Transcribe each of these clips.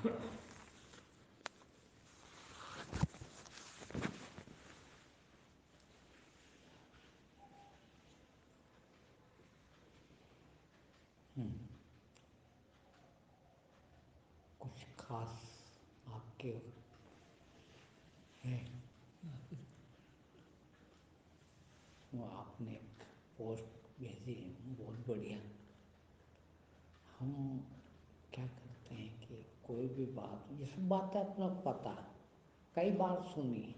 کچھ خاص آپ کے ہیں؟ وہ آپ نے ایک پوسٹ بھیجی ہے بہت بڑھیا. ہم کیا کرتے ہیں کہ کوئی بھی بات، یہ سب باتیں اپنا پتہ کئی بار سنی،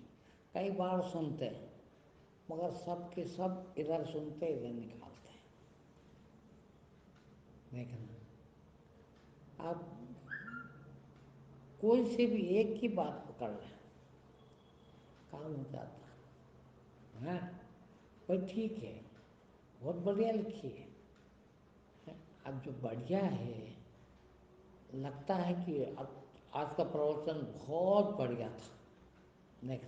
کئی بار سنتے ہیں، مگر سب کے سب ادھر سنتے ادھر نکالتے ہیں. دیکھنا آپ کوئی سے بھی ایک ہی بات پکڑ لیں، کام ہو جاتا ہے. بھائی ٹھیک ہے، بہت بڑھیا لکھی ہے. اب جو بڑھیا ہے، لگتا ہے کہ اب آج کا پروچن بہت بڑھیا تھا. دیکھ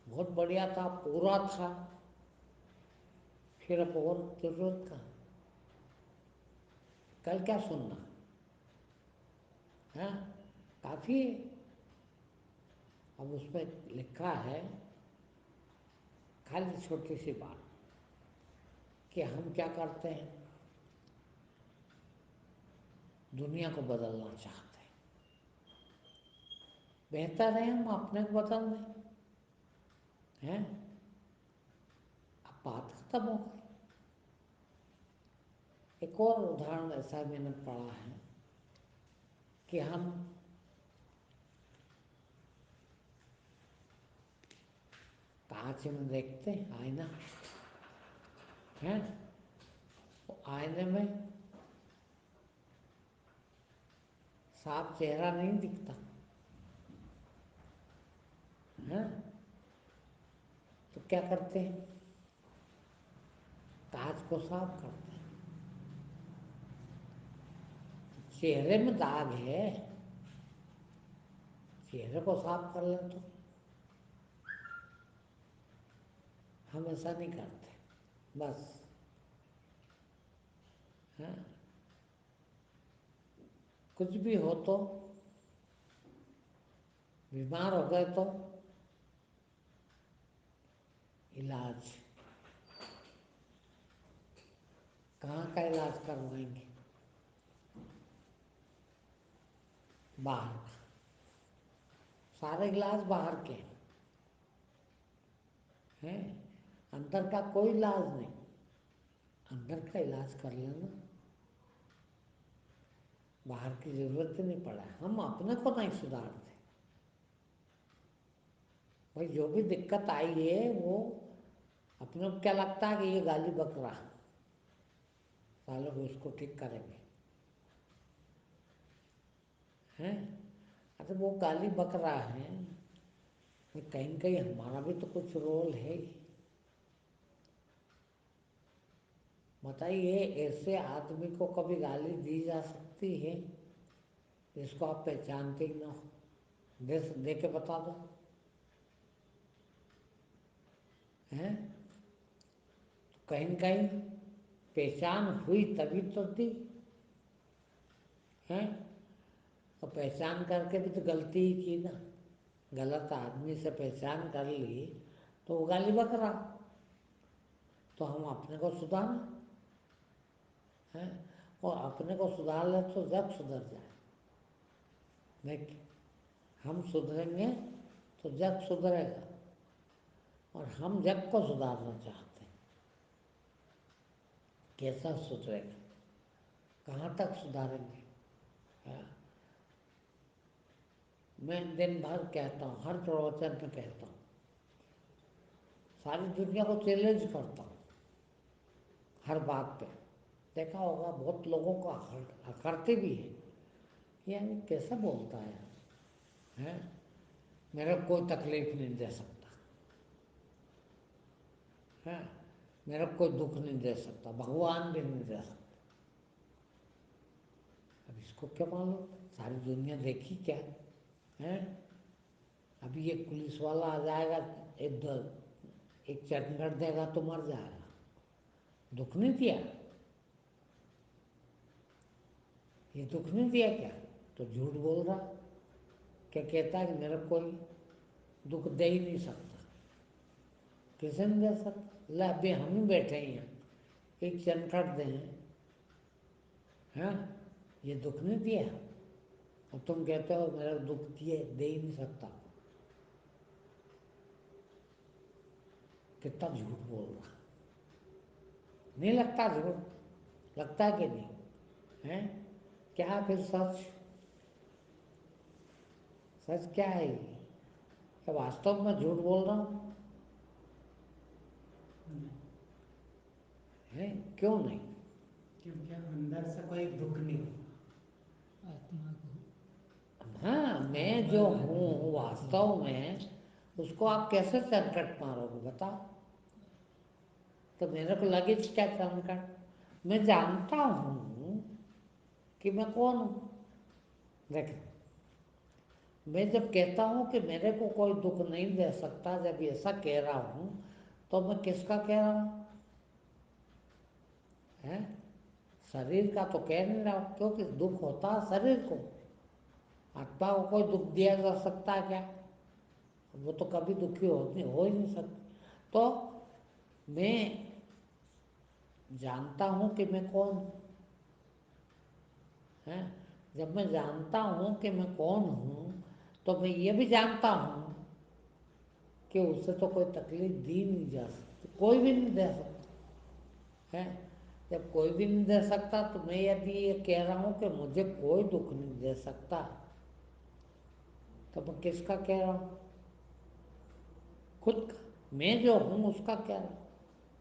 بہت بڑھیا تھا، پورا تھا، پھر اب اور ضرورت کا کل کیا سننا ہے، کافی ہے. اب اس میں لکھا ہے خالی چھوٹی سی بات کہ ہم کیا کرتے ہیں، دنیا کو بدلنا چاہتے ہیں. بہتر ہے ہم اپنے کو بدل دیں. اب بات ختم ہو گئی. ایک اور ادھارن ایسا میں نے پڑھا ہے کہ ہم کانچ میں دیکھتے ہیں آئینہ ہے، آئینے میں صاف چہرہ نہیں دکھتا ہے، تو کیا کرتے ہیں، کانچ کو صاف کرتے ہیں. چہرے میں داغ ہے، چہرے کو صاف کر لیں تو ہم ایسا نہیں کرتے. بس کچھ بھی ہو تو بیمار ہو گئے تو علاج کہاں کا علاج کروائیں گے، باہر کا. سارے علاج باہر کے ہیں، اندر کا کوئی علاج نہیں. اندر کا علاج کر لینا، باہر کی ضرورت ہی نہیں پڑا. ہم اپنے کو نہیں سدھارتے. بھائی جو بھی دقت آئی ہے وہ اپنے کو کیا لگتا ہے کہ یہ گالی بک رہا، سالوں کو اس کو ٹھیک کریں گے ہیں. اچھا وہ گالی بک رہا ہے، کہیں نہ کہیں ہمارا بھی تو کچھ رول ہے ہی. بتائیے ایسے آدمی کو کبھی گالی دی جا سکتی ہے جس کو آپ پہچانتے ہی نہ ہو؟ دے کے بتا دو ہیں. کہیں نہ کہیں پہچان ہوئی تبھی تو دی ہیں. تو پہچان کر کے بھی تو غلطی ہی کی نا. غلط آدمی سے پہچان کر لی تو وہ گالی بک رہا، تو ہم اپنے کو سدھاریں ہیں، اور اپنے کو سدھار لیں تو جگ سدھر جائے. دیکھ ہم سدھریں گے تو جگ سدھرے گا، اور ہم جگ کو سدھارنا چاہتے ہیں. کیسا سدھرے گا، کہاں تک سدھاریں گے. میں دن بھر کہتا ہوں، ہر پروچن میں کہتا ہوں، ساری دنیا کو چیلنج کرتا ہوں ہر بات پہ. دیکھا ہوگا بہت لوگوں کو اکڑتے بھی ہیں، یعنی کیسا بولتا ہے، میرے کو کوئی تکلیف نہیں دے سکتا ہے، میرے کو کوئی دکھ نہیں دے سکتا، بھگوان بھی نہیں دے سکتا. اب اس کو کیا معلوم، ساری دنیا دیکھی کیا ہے. ابھی ایک پولیس والا آ جائے گا، ایک چٹنگڑ دے گا تو مر جائے گا، دکھ نہیں دیا، یہ دکھ نہیں دیا کیا. تو جھوٹ بول رہا. کیا کہتا ہے کہ میرا کوئی دکھ دے ہی نہیں سکتا. کسی نے دے سکتا؟ لے ابھی ہم ہی بیٹھے ہی ہیں، ایک چنکٹ دیں ہاں یہ دکھ نہیں دیا، اور تم کہتے ہو میرا دکھ دے ہی نہیں سکتا. کتنا جھوٹ بول رہا. نہیں لگتا جھوٹ؟ لگتا ہے کہ نہیں ہے؟ کیا پھر سچ؟ سچ کیا ہے یہ؟ کہ واستو میں جھوٹ بول رہا ہوں؟ ہے کیوں نہیں؟ کیونکہ اندر سے کوئی دکھ نہیں ہو آتما کو. ہاں میں جو ہوں واستو میں اس کو آپ کیسے چرکٹ مارو گے بتاؤ؟ تو میرے کو لگے کیا چرکٹ؟ میں جانتا ہوں کہ میں کون ہوں. دیکھ میں جب کہتا ہوں کہ میرے کو کوئی دکھ نہیں دے سکتا، جب ایسا کہہ رہا ہوں تو میں کس کا کہہ رہا ہوں؟ شریر کا تو کہہ نہیں رہا ہوں، کیونکہ دکھ ہوتا ہے شریر کو. آتما کو کوئی دکھ دیا جا سکتا ہے کیا؟ وہ تو کبھی دکھی ہو ہی نہیں سکتی. تو میں جانتا ہوں کہ میں کون ہوں. جب میں جانتا ہوں کہ میں کون ہوں تو میں یہ بھی جانتا ہوں کہ اسے تو کوئی تکلیف دی نہیں جا سکتی، کوئی بھی نہیں دے سکتا. جب کوئی بھی نہیں دے سکتا تو میں یدی یہ کہہ رہا ہوں کہ مجھے کوئی دکھ نہیں دے سکتا، تو میں کس کا کہہ رہا ہوں؟ خود کا. میں جو ہوں اس کا کہہ رہا ہوں.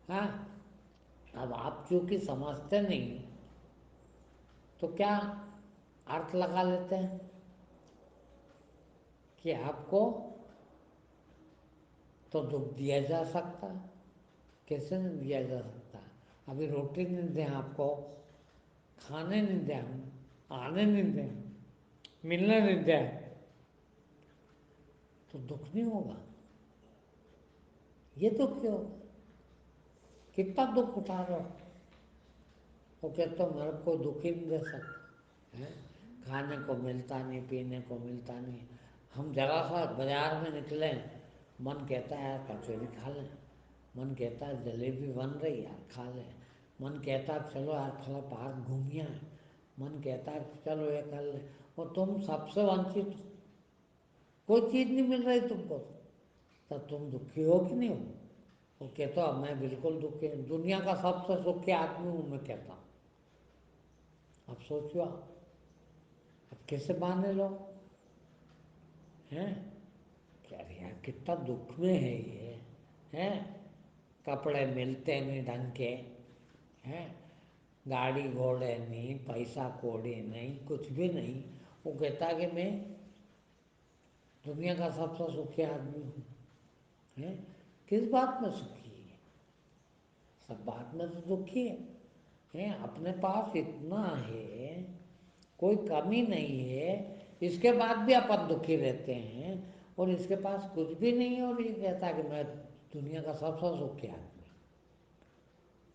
ہاں اب آپ چونکہ سمجھتے نہیں تو کیا ارتھ لگا لیتے ہیں کہ آپ کو تو دکھ دیا جا سکتا ہے. کیسے نہیں دیا جا سکتا؟ ابھی روٹی نہیں دیں آپ کو، کھانے نہیں دیں، ہم آنے نہیں دیں، ملنے نہیں دیں، تو دکھ نہیں ہوگا؟ یہ دکھ کیوں ہوگا؟ کتنا دکھ اٹھا رہا ہو؟ وہ کہتا ہوں میرے کو دکھ ہی نہیں دے سکتا. کھانے کو ملتا نہیں، پینے کو ملتا نہیں. ہم ذرا سا بازار میں نکلیں، من کہتا ہے یار کچوری کھا لیں، من کہتا ہے جلیبی بن رہی یار کھا لیں، من کہتا ہے چلو یار تھوڑا پارک گھوم آئیں، من کہتا ہے چلو یہ کر لیں. اور تم سب سے ونچت ہو، کوئی چیز نہیں مل رہی تم کو، تو تم دکھی ہو کہ نہیں ہو؟ وہ کہتا ہوں میں بالکل دکھی ہوں، دنیا کا سب سے سکھی آدمی ہوں میں کہتا ہوں. اب سوچو اب کیسے مانے لو ہیں کہ ارے یار کتنا دکھ میں ہے یہ. کپڑے ملتے نہیں ڈھنگ کے، گاڑی گھوڑے نہیں، پیسہ کوڑی نہیں، کچھ بھی نہیں. وہ کہتا کہ میں دنیا کا سب سے سکھی آدمی ہوں. کس بات میں سکھی ہے؟ سب بات میں تو دکھی ہے. اپنے پاس اتنا ہے، کوئی کمی نہیں ہے، اس کے بعد بھی اپن دکھی رہتے ہیں. اور اس کے پاس کچھ بھی نہیں ہے اور یہ کہتا ہے کہ میں دنیا کا سب سے سکھی آدمی.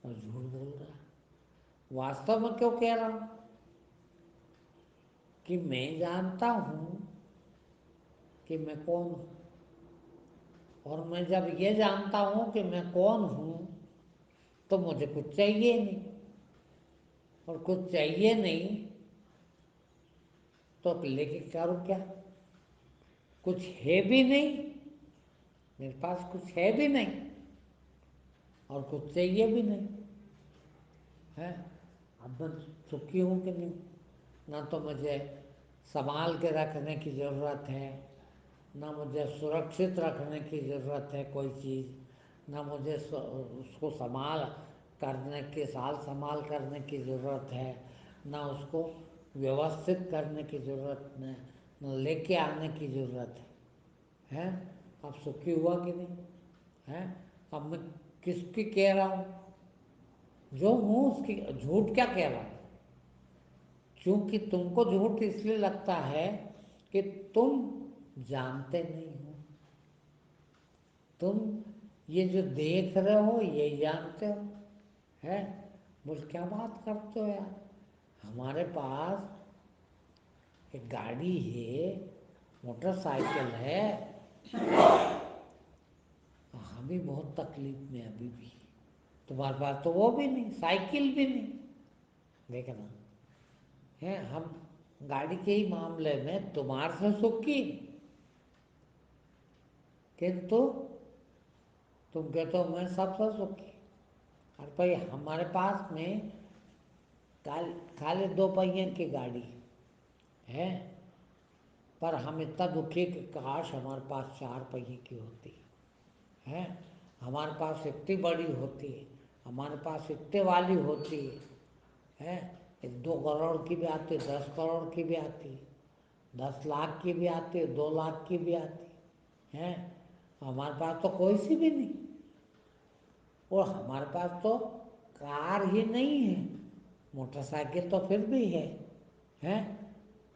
اور جھوٹ بول رہا ہے. واستو میں کیوں کہہ رہا ہوں کہ میں جانتا ہوں کہ میں کون ہوں. اور میں جب یہ جانتا ہوں کہ میں کون ہوں تو مجھے کچھ چاہیے نہیں. اور کچھ چاہیے نہیں تو لے کے کروں کیا؟ کچھ ہے بھی نہیں، میرے پاس کچھ ہے بھی نہیں اور کچھ چاہیے بھی نہیں ہے. اب میں سکھی ہوں کہ نہیں؟ نہ تو مجھے سنبھال کے رکھنے کی ضرورت ہے، نہ مجھے سرکشت رکھنے کی ضرورت ہے کوئی چیز، نہ مجھے اس کو سنبھال کرنے کی سال سنبھال کرنے کی ضرورت ہے، نہ اس کو ویوستھت کرنے کی ضرورت ہے، نہ لے کے آنے کی ضرورت ہے. اب سکھی ہوا کہ نہیں؟ اب میں کس کی کہہ رہا ہوں؟ جو ہوں اس کی. جھوٹ کیا کہہ رہا ہوں؟ کیونکہ تم کو جھوٹ اس لیے لگتا ہے کہ تم جانتے نہیں ہو. تم یہ جو دیکھ رہے ہو یہ جانتے ہو بول کیا بات کرتے ہو یار. ہمارے پاس ایک گاڑی ہے، موٹر سائیکل ہے، ہمیں بہت تکلیف میں ابھی بھی. تمہارے پاس تو وہ بھی نہیں، سائیکل بھی نہیں. دیکھنا ہے ہم گاڑی کے ہی معاملے میں تمہارے سے سکھی، کنتو تم کہتے ہو میں سب سے سکھی. اور بھائی ہمارے پاس میں خالی 2 پہیے کی گاڑی ہے، پر ہم اتنا دکھی کہ کاش ہمارے پاس 4 پہیے کی ہوتی ہے. ہمارے پاس اتنی بڑی ہوتی ہے، ہمارے پاس اتنے والی ہوتی ہے. 2 کروڑ کی بھی آتی، 10 کروڑ کی بھی آتی، 10 لاکھ کی بھی آتی، 2 لاکھ کی بھی آتی ہے. ہمارے پاس تو کوئی سی بھی نہیں. اور ہمارے پاس تو کار ہی نہیں ہے، موٹر سائیکل تو پھر بھی ہے.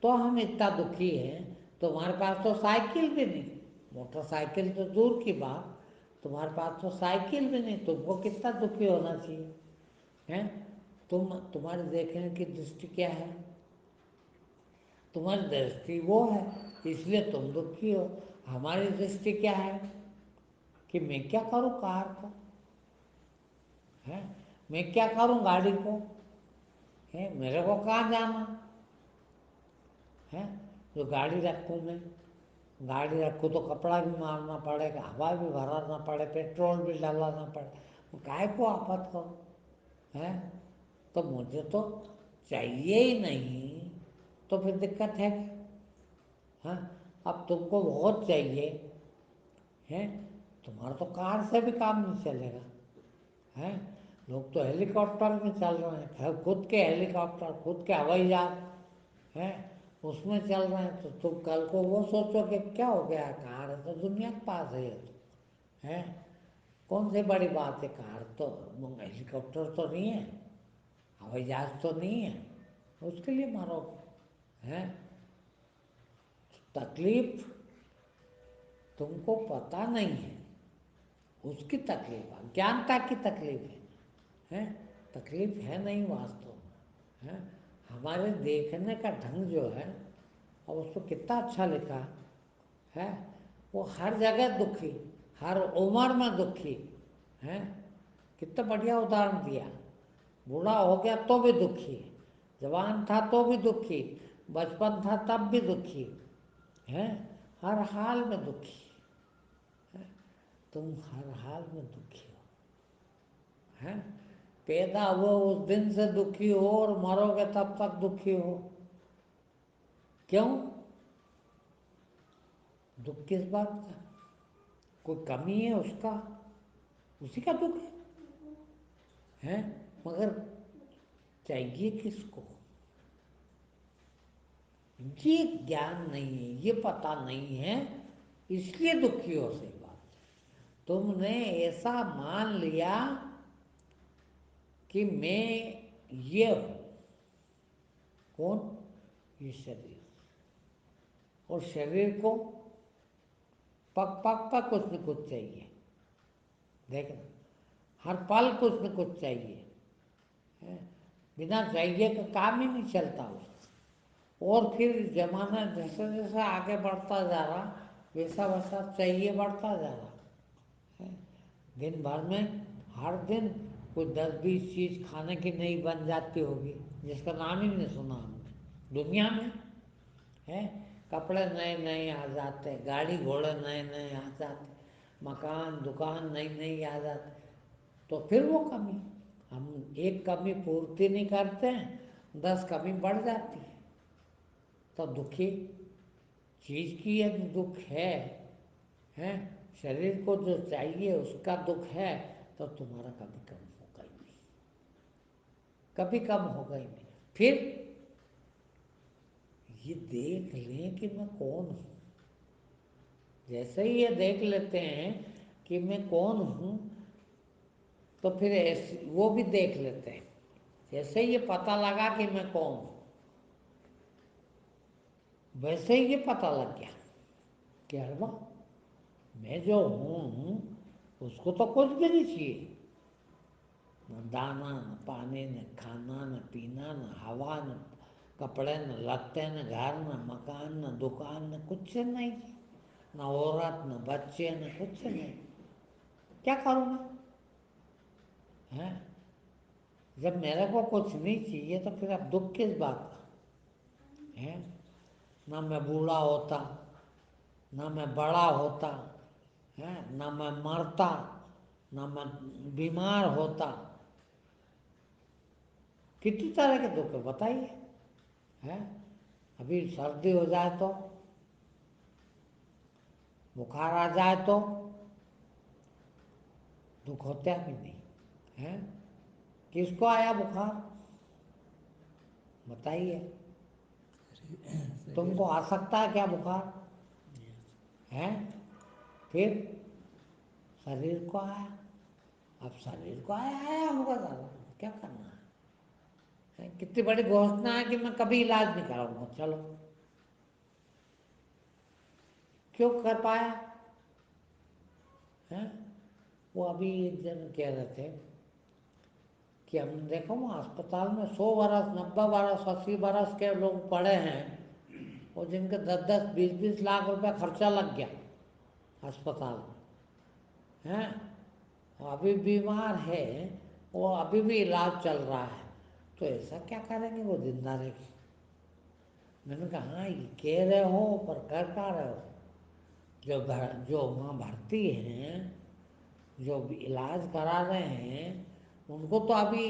تو ہم اتنا دکھی ہیں. تمہارے پاس تو سائیکل بھی نہیں، موٹر سائیکل تو دور کی بات، تمہارے پاس تو سائیکل بھی نہیں. تم کو کتنا دکھی ہونا چاہیے. تمہاری دیکھنے کی درشٹی کیا ہے؟ تمہاری درشٹی وہ ہے، اس لیے تم دکھی ہو. ہماری درشٹی کیا ہے کہ میں کیا کروں کار کو، میں کیا کروں گاڑی کو، میرے کو کہاں جانا ہے. جو گاڑی رکھوں میں، گاڑی رکھوں تو کپڑا بھی مارنا پڑے گا، ہوا بھی بھرانا پڑے، پیٹرول بھی ڈالانا پڑے. کائے کو آفت کرو. تو مجھے تو چاہیے ہی نہیں، تو پھر دقت ہے. اب تم کو بہت چاہیے، تمہارا تو کار سے بھی کام نہیں چلے گا. لوگ تو ہیلی کاپٹر میں چل رہے ہیں، خود کے ہیلی کاپٹر، خود کے ہوائی جہاز اس میں چل رہے ہیں. تو تم کل کو وہ سوچو کہ کیا ہو گیا، کار ہے تو دنیا کے پاس ہے. کون سی بڑی بات ہے، کار تو، ہیلی کاپٹر تو نہیں ہے، ہوائی جہاز تو نہیں ہے، اس کے لیے مارو. تکلیف تم کو پتہ نہیں ہے، اس کی تکلیف اجانتا کی تکلیف ہے. تکلیف ہے نہیں واستو میں. ہمارے دیکھنے کا ڈھنگ جو ہے، اور اس کو کتنا اچھا لکھا ہے. وہ ہر جگہ دکھی، ہر عمر میں دکھی. کتنا بڑھیا ادہارن دیا. بوڑھا ہو گیا تو بھی دکھی، جوان تھا تو بھی دکھی، بچپن تھا تب بھی دکھی، ہر حال میں دکھی. تم ہر حال میں دکھی ہو. پیدا ہوئے اس دن سے دکھی ہو اور مرو گے تب تک دکھی ہو. کیوں؟ دکھ کس بات کا؟ کوئی کمی ہے اس کا؟ اسی کا دکھ ہے. مگر چاہیے کس کو؟ یہ گیان نہیں ہے، یہ پتہ نہیں ہے، اس لیے دکھی ہو. صحیح بات، تم نے ایسا مان لیا کہ میں یہ ہوں. کون؟ یہ شریر. اور شریر کو پک پک پک کچھ نہ کچھ چاہیے. دیکھنا ہر پل کچھ نہ کچھ چاہیے. بنا چاہیے کا کام ہی نہیں چلتا اس کا. اور پھر زمانہ جیسے جیسے آگے بڑھتا جا رہا، ویسا ویسا چاہیے بڑھتا جا رہا. دن بھر میں ہر دن کوئی 10-20 چیز کھانے کی نئی بن جاتی ہوگی، جس کا نام ہی نہیں سنا ہم نے دنیا میں. کپڑے نئے نئے آ جاتے، گاڑی گھوڑے نئے نئے آ جاتے، مکان دکان نئی نئی آ جاتی. تو پھر وہ کمی، ہم ایک کمی پورتی نہیں کرتے ہیں، 10 کمی بڑھ جاتی ہے. تو دکھی چیز کی یہ دکھ ہے. شریر کو جو چاہیے اس کا دکھ ہے، تو تمہارا کبھی کم ہوگا ہی نہیں، کبھی کم ہوگا ہی نہیں. پھر یہ دیکھ لیں کہ میں کون ہوں. جیسے ہی یہ دیکھ لیتے ہیں کہ میں کون ہوں، تو پھر وہ بھی دیکھ لیتے ہیں. جیسے ہی یہ پتہ لگا کہ میں کون ہوں، ویسے ہی یہ پتہ لگ گیا کہ ارے میں جو ہوں اس کو تو کچھ بھی نہیں چاہیے. نہ دانا، نہ پانی، نہ کھانا، نہ پینا، نہ ہوا، نہ کپڑے نہ لگتے نہ گھر نہ مکان نہ دکان نہ کچھ نہیں، نہ عورت نہ بچے نہ کچھ نہیں، کیا کروں میں؟ جب میرے کو کچھ نہیں چاہیے تو پھر اب دکھ کس بات کا ہے؟ نہ میں بوڑھا ہوتا، نہ میں بڑا ہوتا، نہ میں مرتا، نہ میں بیمار ہوتا، کتنی طرح کے دکھ بتائیے. ابھی سردی ہو جائے تو، بخار آ جائے تو دکھ ہوتا بھی نہیں. کس کو آیا بخار بتائیے؟ تم کو آ سکتا ہے کیا بخار؟ پھر شریر کو آیا. اب شریر کو آیا ہوگا زیادہ، کیا کرنا ہے؟ کتنی بڑی گھوشنا ہے کہ میں کبھی علاج نہیں کراؤں گا. چلو کیوں کر پایا؟ وہ ابھی ایک جن کہہ رہے تھے کہ ہم دیکھو وہاں اسپتال میں 100 برس 90 برس 80 برس کے لوگ پڑے ہیں، اور جن کے 10 20 لاکھ روپے خرچہ لگ گیا اسپتال میں، ابھی بیمار ہے، وہ ابھی بھی علاج چل رہا ہے، تو ایسا کیا کریں گے وہ زندہ رہ کے؟ میں نے کہا ہاں یہ کہہ رہے ہو پر کر پا رہے ہو؟ جو وہاں بھرتی ہیں، جو علاج کرا رہے ہیں، ان کو تو ابھی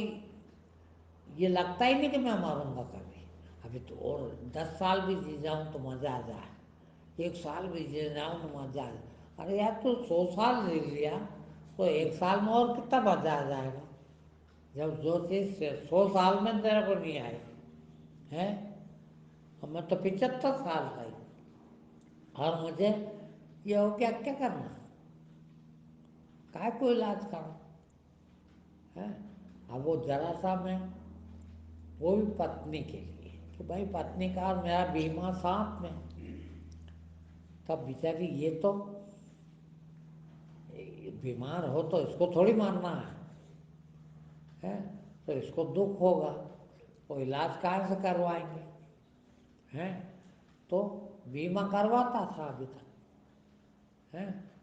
یہ لگتا ہی نہیں کہ میں مروں گا کبھی. ابھی تو اور 10 سال بھی جی جاؤں تو مزہ آ جائے، 1 سال بھی جی جاؤں تو مزہ آ جائے. ارے یار تو 100 سال جی لیا تو 1 سال میں اور کتنا مزہ آ جائے گا؟ جب جو چیز 100 سال میں تیرے کو نہیں آئی ہے، اور میں تو 75 سال کا ہی، اور مجھے یہ ہو گیا، کیا کرنا؟ کائے کو علاج کرو؟ اب وہ ذرا سا میں، وہ بھی پتنی کے لیے کہ بھائی پتنی کا اور میرا بیمہ ساتھ میں، تب بیچاری یہ تو بیمار ہو تو اس کو تھوڑی مارنا ہے، تو اس کو دکھ ہوگا، وہ علاج کہاں سے کروائیں گے؟ تو بیمہ کرواتا تھا ابھی تک.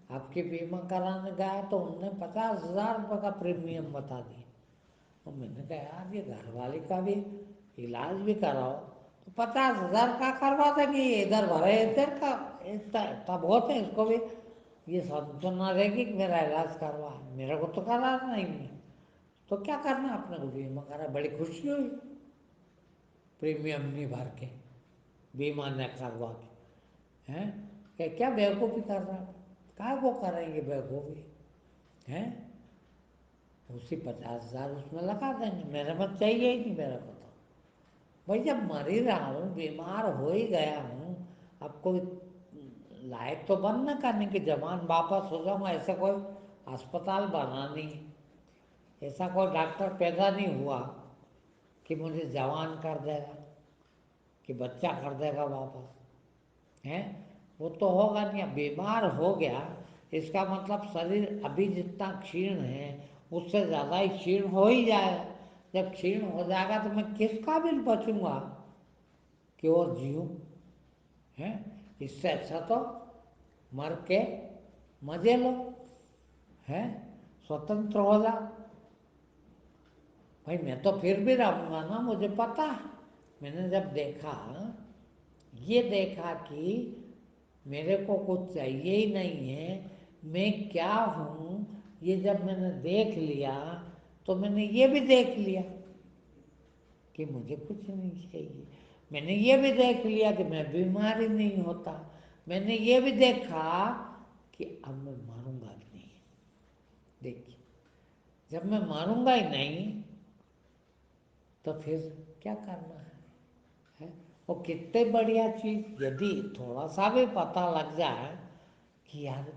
آپ کی بیمہ کرانے گیا تو انہوں نے 50,000 روپے کا پریمیم بتا دیا. تو میں نے کہا یار یہ گھر والی کا بھی علاج بھی کراؤ تو 50,000 کا کروا دیں گے، یہ ادھر بھرے ادھر کا اتنا بہت ہے. اس کو بھی یہ سمجھ نہ رہے گی کہ میرا علاج کروا ہے، میرے کو تو کرانا ہی نہیں، تو کیا کرنا اپنے کو بیمہ کرا. بڑی خوشی ہوئی پریمیم نہیں بھر کے، بیمہ نہ کروا کے. کہ کیا بیوقوفی کر رہا ہے؟ کہاں کو کریں گے بیوقوفی؟ اسی 50,000 اس میں لگا دیں گے، میرے مت چاہیے ہی نہیں میرے کو تو. بھائی جب مر ہی رہا ہوں، بیمار ہو ہی گیا ہوں، اب کوئی لائق تو بند نہ کرنے کی جوان واپس ہو جاؤں. ایسا کوئی اسپتال بنا نہیں، ایسا کوئی ڈاکٹر پیدا نہیں ہوا کہ مجھے جوان کر دے گا، کہ بچہ کر دے گا واپس. وہ تو ہوگا نہیں. اب بیمار ہو گیا اس کا مطلب شریر ابھی جتنا کھیڑ ہے اس سے زیادہ ہی کھیڑ ہو ہی جائے گا. جب کھیڑ ہو جائے گا تو میں کس قابل بچوں گا کہ اور جیوں؟ اس سے اچھا تو مر کے مزے لو، سوتنتر ہو جا. بھائی میں تو پھر بھی رہوں گا نا، مجھے پتا ہے. میں نے جب دیکھا، یہ دیکھا کہ میرے کو کچھ چاہیے ہی نہیں ہے، میں کیا ہوں، یہ جب میں نے دیکھ لیا تو میں نے یہ بھی دیکھ لیا کہ مجھے کچھ نہیں چاہیے. میں نے یہ بھی دیکھ لیا کہ میں بیمار ہی نہیں ہوتا. میں نے یہ بھی دیکھا کہ اب میں ماروں گا بھی نہیں. دیکھیے جب میں ماروں گا ہی نہیں تو پھر کیا کرنا ہے؟ وہ کتنے بڑھیا چیز، یدی تھوڑا سا بھی پتہ لگ جائے کہ یار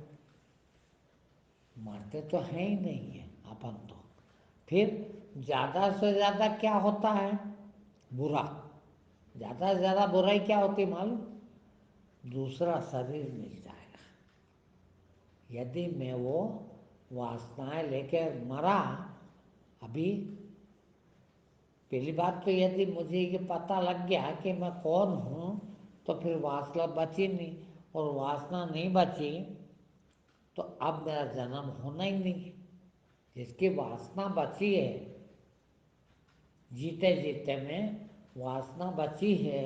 مرتے تو ہیں ہی نہیں ہیں اپن تو، پھر زیادہ سے زیادہ کیا ہوتا ہے؟ برا. زیادہ سے زیادہ برائی کیا ہوتی معلوم؟ دوسرا شریر مل جائے گا. یدی میں وہ واسنائیں لے کے مرا ابھی پہلی بات تو یہ تھی مجھے یہ پتہ لگ گیا کہ میں کون ہوں تو پھر واسطہ بچی نہیں، اور واسنا نہیں بچی تو اب میرا جنم ہونا ہی نہیں۔ جس کی واسنا بچی ہے، جیتے جیتے میں واسنا بچی ہے،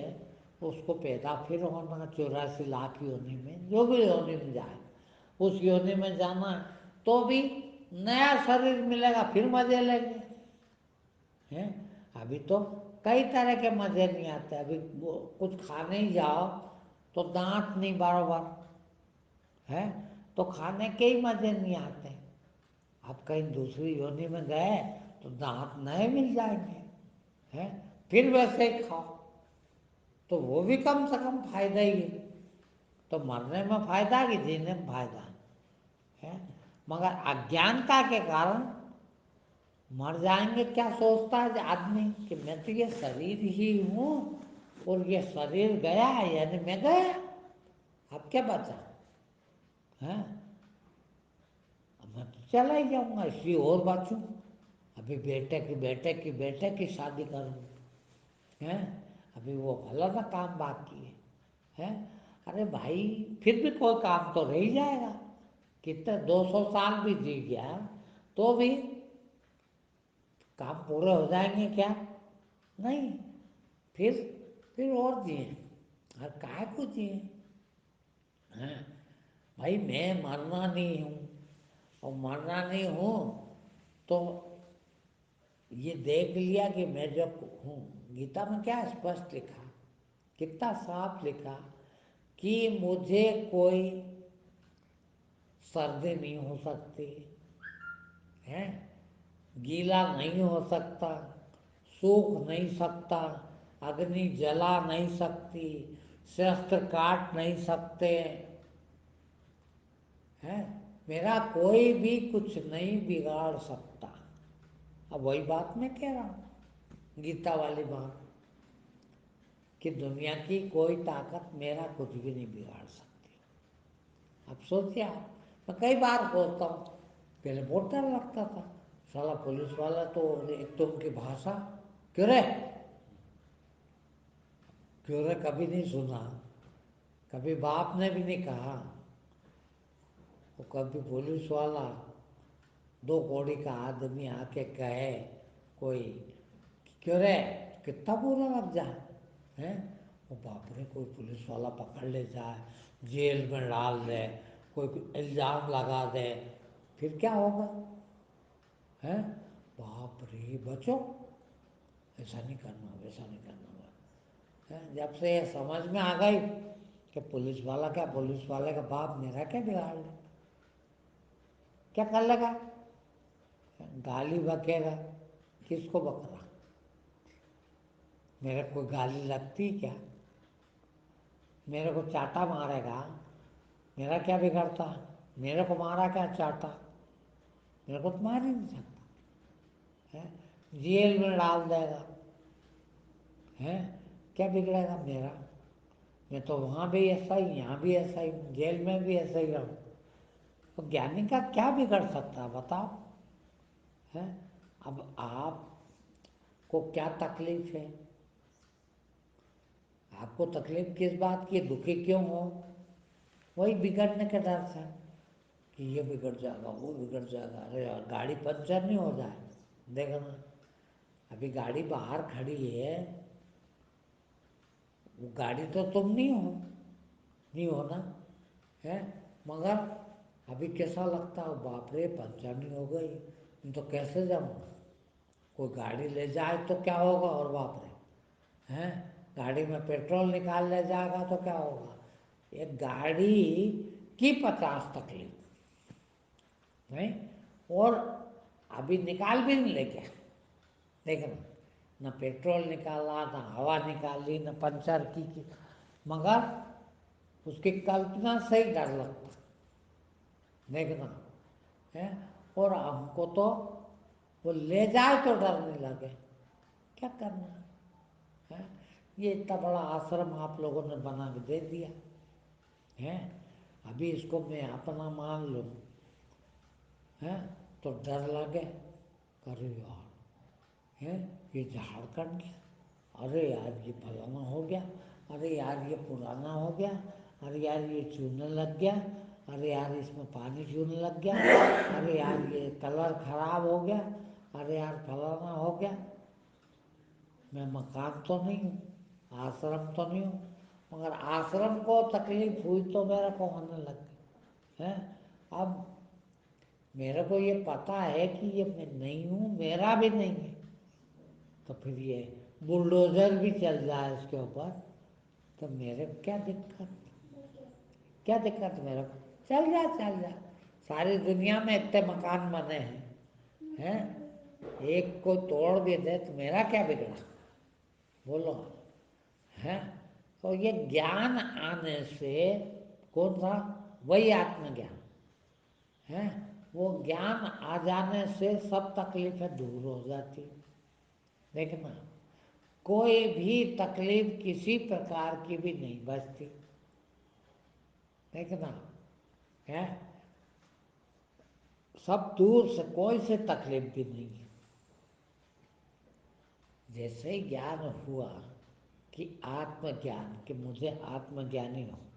اس کو پیدا پھر ہونا 84 لاکھ یونی میں، جو بھی یونی میں جائے اس یونی میں جانا ہے، تو بھی نیا شریر ملے گا پھر مزے لیں گے ہیں۔ ابھی تو کئی طرح کے مزے نہیں آتے، ابھی کچھ کھانے ہی جاؤ تو دانت نہیں برابر ہے، تو کھانے کے ہی مزے نہیں آتے۔ اب کہیں دوسری یونی میں گئے تو دانت نئے مل جائیں گے ہیں، پھر ویسے ہی کھاؤ تو وہ بھی کم سے کم فائدہ ہی ہے۔ تو مرنے میں فائدہ کہ جینے میں فائدہ ہے، مگر اجانتا کے کارن مر جائیں گے کیا سوچتا ہے آدمی کہ میں تو یہ شریر ہی ہوں اور یہ شریر گیا یعنی میں گیا، اب کیا بچا ہے؟ میں تو چلا ہی جاؤں گا، اس لیے اور بچوں، ابھی بیٹے کی شادی کروں ہیں، ابھی وہ فلانا کام باقی ہے۔ ارے بھائی پھر بھی کوئی کام تو رہ ہی جائے گا، کتنے 200 سال بھی جی گیا تو بھی کام پورے ہو جائیں گے کیا؟ نہیں، پھر اور جئیں، اور کائے کو جئیں؟ بھائی میں مرنا نہیں ہوں، اور مرنا نہیں ہوں تو یہ دیکھ لیا کہ میں جب ہوں، گیتا میں کیا اسپشٹ لکھا، کتنا صاف لکھا کہ مجھے کوئی سردی نہیں ہو سکتی ہے، گیلا نہیں ہو سکتا، سوکھ نہیں سکتا، اگنی جلا نہیں سکتی، شستر کاٹ نہیں سکتے ہے، میرا کوئی بھی کچھ نہیں بگاڑ سکتا۔ اب وہی بات میں کہہ رہا ہوں، گیتا والی بات کہ دنیا کی کوئی طاقت میرا کچھ بھی نہیں بگاڑ سکتی۔ اب سوچیے آپ، میں کئی بار سوچتا ہوں، پہلے بہت ڈر لگتا تھا، سارا پولیس والا تو ایک تو ان کی بھاشا کیوں رے کبھی نہیں سنا، کبھی باپ نے بھی نہیں کہا، وہ کبھی پولیس والا 2 کوڑی کا آدمی آ کے کہے کوئی کیوں رے کتنا برا لگ جائے، وہ باپ رے کوئی پولیس والا پکڑ لے جائے، جیل میں ڈال دے، کوئی الزام لگا دے، پھر کیا ہوگا؟ باپ رے بچو، ایسا نہیں کرنا، ویسا نہیں کرنا۔ جب سے یہ سمجھ میں آ گئی کہ پولیس والے کا باپ میرا کیا بگاڑ لے، کیا کر لے گا؟ گالی بکے گا، کس کو بک رہا؟ میرے کو گالی لگتی کیا؟ میرے کو چاٹا مارے گا، میرا کیا بگڑتا؟ میرے کو مارا کیا چاٹا؟ میرے کو تو مار ہی نہیں سکتا، جیل میں ڈال دے گا، کیا بگڑے گا میرا؟ میں تو وہاں بھی ایسا ہی، یہاں بھی ایسا ہی، جیل میں بھی ایسا ہی رہوں، تو گیانی کا کیا بگڑ سکتا بتاؤ؟ اب آپ کو کیا تکلیف ہے؟ آپ کو تکلیف کس بات کی، دکھی کیوں ہو؟ وہی بگڑنے کے ڈر سے کہ یہ بگڑ جائے گا، وہ بگڑ جائے گا۔ ارے یار گاڑی پنچر نہیں ہو جائے، دیکھنا ابھی گاڑی باہر کھڑی ہے، وہ گاڑی تو تم نہیں ہو نا، مگر ابھی کیسا لگتا ہے، باپ رے پنچر نہیں ہو گئی تو کیسے جاؤں گا؟ کوئی گاڑی لے جائے تو کیا ہوگا؟ اور باپ رے گاڑی میں پیٹرول نکال لے جائے گا تو کیا ہوگا؟ ایک گاڑی کی 50 تکلیف نہیں، اور ابھی نکال بھی نہیں لے کے دیکھنا، نہ پیٹرول نکالا، نہ ہوا نکالی، نہ پنچر کی، مگر اس کی کلپنا سے ہی ڈر لگتا دیکھنا اور ہم کو تو وہ لے جائے تو ڈر نہیں لگے، کیا کرنا ہے؟ یہ اتنا بڑا آشرم آپ لوگوں نے بنا کے دے دیا ہے، ابھی اس کو میں اپنا مان لوں تو ڈر لگے، کرو یار ہے یہ جھارکھنڈ گیا، ارے یار یہ فلانا ہو گیا، ارے یار یہ پرانا ہو گیا، ارے یار یہ چونے لگ گیا، ارے یار اس میں پانی چونے لگ گیا، ارے یار یہ کلر خراب ہو گیا، ارے یار فلانا ہو گیا۔ میں مکان تو نہیں ہوں، آشرم تو نہیں ہوں، مگر آشرم کو تکلیف ہوئی تو میرا کو ہونے لگ گئی ہے۔ اب میرے کو یہ پتا ہے کہ یہ میں نہیں ہوں، میرا بھی نہیں ہے، تو پھر یہ بلڈوزر بھی چل جائے اس کے اوپر تو میرے کو کیا دقت، کیا دقت میرے کو، چل جا چل جا، ساری دنیا میں اتنے مکان بنے ہیں، ایک کو توڑ بھی دے تو میرا کیا بگڑا، بولو ہے۔ تو یہ گیان آنے سے کون سا، وہی آتم گیان ہے، وہ گیان آ جانے سے سب تکلیفیں دور ہو جاتی۔ دیکھنا کوئی بھی تکلیف کسی پرکار کی بھی نہیں بچتی، دیکھنا ہے، سب دور سے، کوئی سے تکلیف بھی نہیں ہے۔ جیسے ہی گیان ہوا کہ آتم گیان، کہ مجھے آتم گیانی ہوں،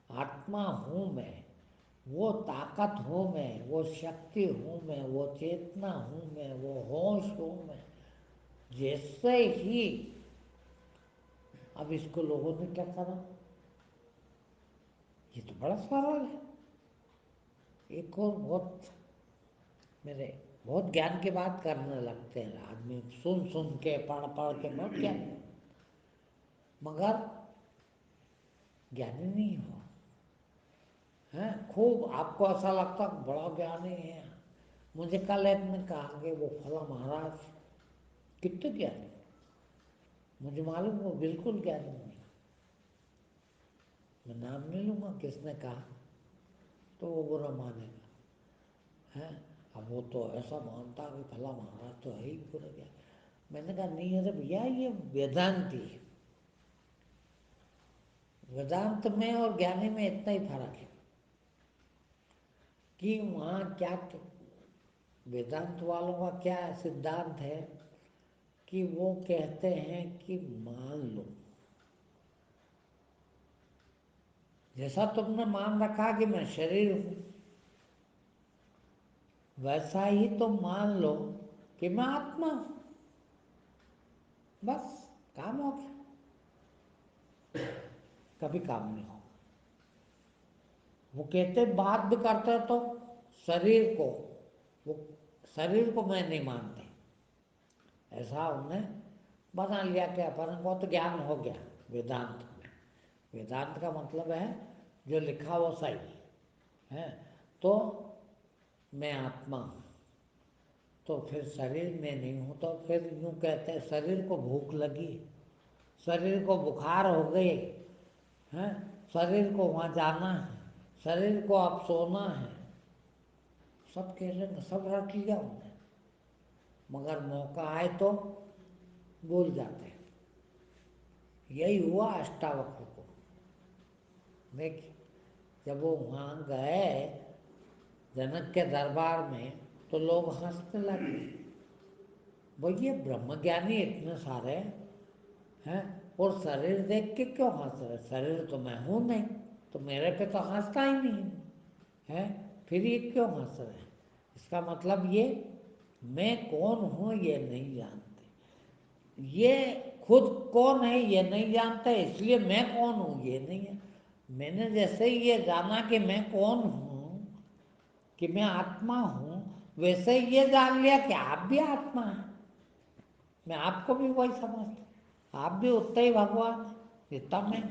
آتما ہوں میں، وہ طاقت ہوں میں، وہ شکتی ہوں میں، وہ چیتنا ہوں میں، وہ ہوش ہوں میں، جیسے ہی اب اس کو لوگوں نے کیا کرا، یہ تو بڑا سوال ہے۔ ایک اور میرے بہت گیان کی بات کرنے لگتے ہیں آدمی، سن سن کے پڑھ پڑھ کے بہت گیان، مگر گیانی نہیں ہوا ہے۔ خوب آپ کو ایسا لگتا بڑا گیانی ہے، مجھے کل ایک نے کہا کہ وہ فلاں مہاراج کتنے گیانی، مجھے معلوم وہ بالکل گیانی نہیں، میں نام نہیں لوں گا کس نے کہا تو وہ برا مانے گا ہے۔ اب وہ تو ایسا مانتا کہ فلاں مہاراج تو ہے ہی برا گیا، میں نے کہا نہیں ارے بھیا یہ ویدانتی ہے، ویدانت میں اور گیانی میں اتنا ہی فرق ہے کہ وہاں کیا، ویدانت والوں کا کیا سدھانت ہے کہ وہ کہتے ہیں کہ مان لو، جیسا تم نے مان رکھا کہ میں شریر ہوں، ویسا ہی تم مان لو کہ میں آتما ہوں، بس کام ہو گیا، کبھی کام نہیں ہوگا۔ وہ کہتے بات بھی کرتے تو شریر کو، وہ شریر کو میں نہیں مانتے، ایسا انہیں بنا لیا کہ اپن کو تو گیان ہو گیا ویدانت میں۔ ویدانت کا مطلب ہے جو لکھا وہ صحیح ہے، تو میں آتما ہوں، تو پھر شریر میں نہیں ہوں، تو پھر یوں کہتے ہیں شریر کو بھوک لگی، شریر کو بخار ہو گئی ہے، شریر کو وہاں جانا ہے، شریر کو اب سونا ہے، سب کہہ رہے ہیں، سب رکھ لیا انہوں نے، مگر موقع آئے تو بھول جاتے ہیں۔ یہی ہوا اشٹاوکر کو، دیکھیے جب وہ وہاں گئے جنک کے دربار میں تو لوگ ہنسنے لگے، بھئی یہ برہم گیانی اتنے سارے ہیں اور شریر دیکھ کے کیوں ہنس رہے، شریر تو میں ہوں نہیں، تو میرے پہ تو ہنستا ہی نہیں ہے، پھر یہ کیوں ہنس رہے ہیں، اس کا مطلب یہ میں کون ہوں یہ نہیں جانتے، یہ خود کون ہے یہ نہیں جانتے، اس لیے میں کون ہوں یہ نہیں ہے۔ میں نے جیسے ہی یہ جانا کہ میں کون ہوں، کہ میں آتما ہوں، ویسے ہی یہ جان لیا کہ آپ بھی آتما ہیں، میں آپ کو بھی وہی سمجھتا ہوں، آپ بھی اتنا ہی بھگوان ہیں جتنا میں،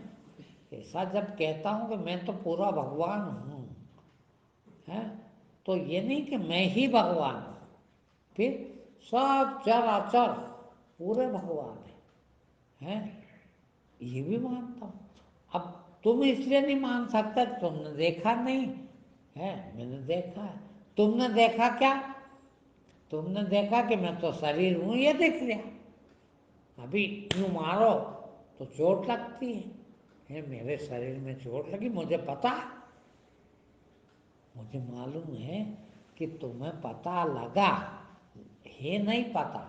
ایسا جب کہتا ہوں کہ میں تو پورا بھگوان ہوں ہے، تو یہ نہیں کہ میں ہی بھگوان ہوں، پھر سب چراچر پورے بھگوان ہیں، یہ بھی مانتا ہوں۔ اب تم اس لیے نہیں مان سکتے تم نے دیکھا نہیں ہے، میں نے دیکھا ہے، تم نے دیکھا کیا، تم نے دیکھا کہ میں تو شریر ہوں، یہ دیکھ لیا، ابھی یوں مارو تو چوٹ لگتی ہے، میرے شریر میں چوٹ لگی، مجھے پتا ہے، مجھے معلوم ہے کہ تمہیں پتا لگا ہے نہیں پتا،